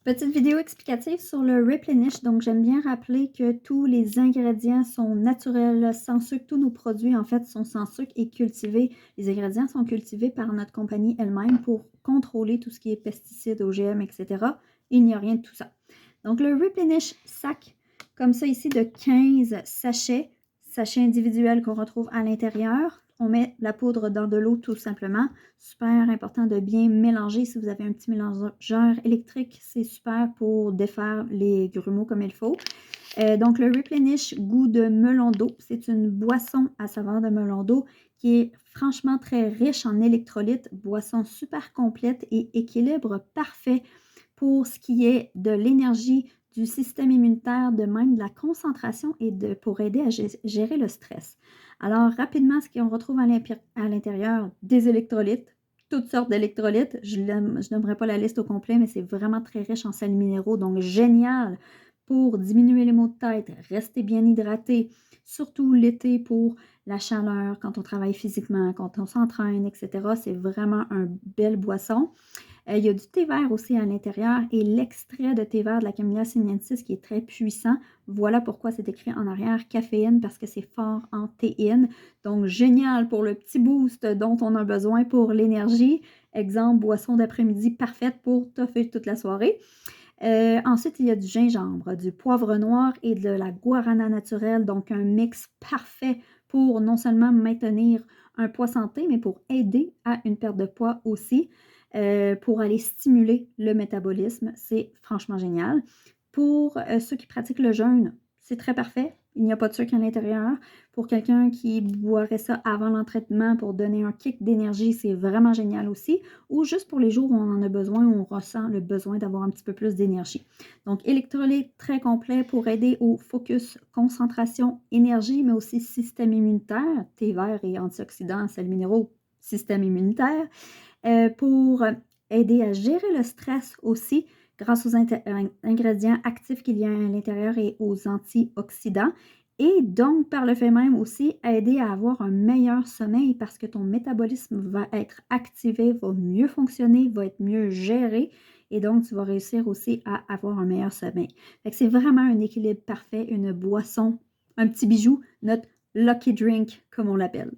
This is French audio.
Petite vidéo explicative sur le Replenish. Donc, j'aime bien rappeler que tous les ingrédients sont naturels, sans sucre. Tous nos produits, en fait, sont sans sucre et cultivés. Les ingrédients sont cultivés par notre compagnie elle-même pour contrôler tout ce qui est pesticides, OGM, etc. Il n'y a rien de tout ça. Donc, le Replenish sac, comme ça ici, de 15 sachets, sachets individuels qu'on retrouve à l'intérieur. On met la poudre dans de l'eau tout simplement. Super important de bien mélanger. Si vous avez un petit mélangeur électrique, c'est super pour défaire les grumeaux comme il faut. Donc, le Replenish goût de melon d'eau. C'est une boisson à saveur de melon d'eau qui est franchement très riche en électrolytes. Boisson super complète et équilibre parfait pour ce qui est de l'énergie, du système immunitaire, de même de la concentration et pour aider à gérer le stress. Alors, rapidement, ce qu'on retrouve à l'intérieur, des électrolytes, toutes sortes d'électrolytes. Je n'aimerais pas la liste au complet, mais c'est vraiment très riche en sels minéraux, donc génial pour diminuer les maux de tête, rester bien hydraté, surtout l'été pour la chaleur, quand on travaille physiquement, quand on s'entraîne, etc. C'est vraiment une belle boisson. Il y a du thé vert aussi à l'intérieur et l'extrait de thé vert de la Camellia sinensis qui est très puissant. Voilà pourquoi c'est écrit en arrière caféine, parce que c'est fort en théine. Donc, génial pour le petit boost dont on a besoin pour l'énergie. Exemple, boisson d'après-midi parfaite pour toffer toute la soirée. Ensuite, il y a du gingembre, du poivre noir et de la guarana naturelle. Donc, un mix parfait pour non seulement maintenir un poids santé, mais pour aider à une perte de poids aussi. Pour aller stimuler le métabolisme. C'est franchement génial. Pour ceux qui pratiquent le jeûne, c'est très parfait. Il n'y a pas de sucre à l'intérieur. Pour quelqu'un qui boirait ça avant l'entraînement pour donner un kick d'énergie, c'est vraiment génial aussi. Ou juste pour les jours où on en a besoin, où on ressent le besoin d'avoir un petit peu plus d'énergie. Donc, électrolyte très complet pour aider au focus, concentration, énergie, mais aussi système immunitaire, thé vert et antioxydants, sels minéraux, système immunitaire. Pour aider à gérer le stress aussi grâce aux ingrédients actifs qu'il y a à l'intérieur et aux antioxydants. Et donc, par le fait même aussi, aider à avoir un meilleur sommeil parce que ton métabolisme va être activé, va mieux fonctionner, va être mieux géré. Et donc, tu vas réussir aussi à avoir un meilleur sommeil. C'est vraiment un équilibre parfait, une boisson, un petit bijou, notre lucky drink, comme on l'appelle.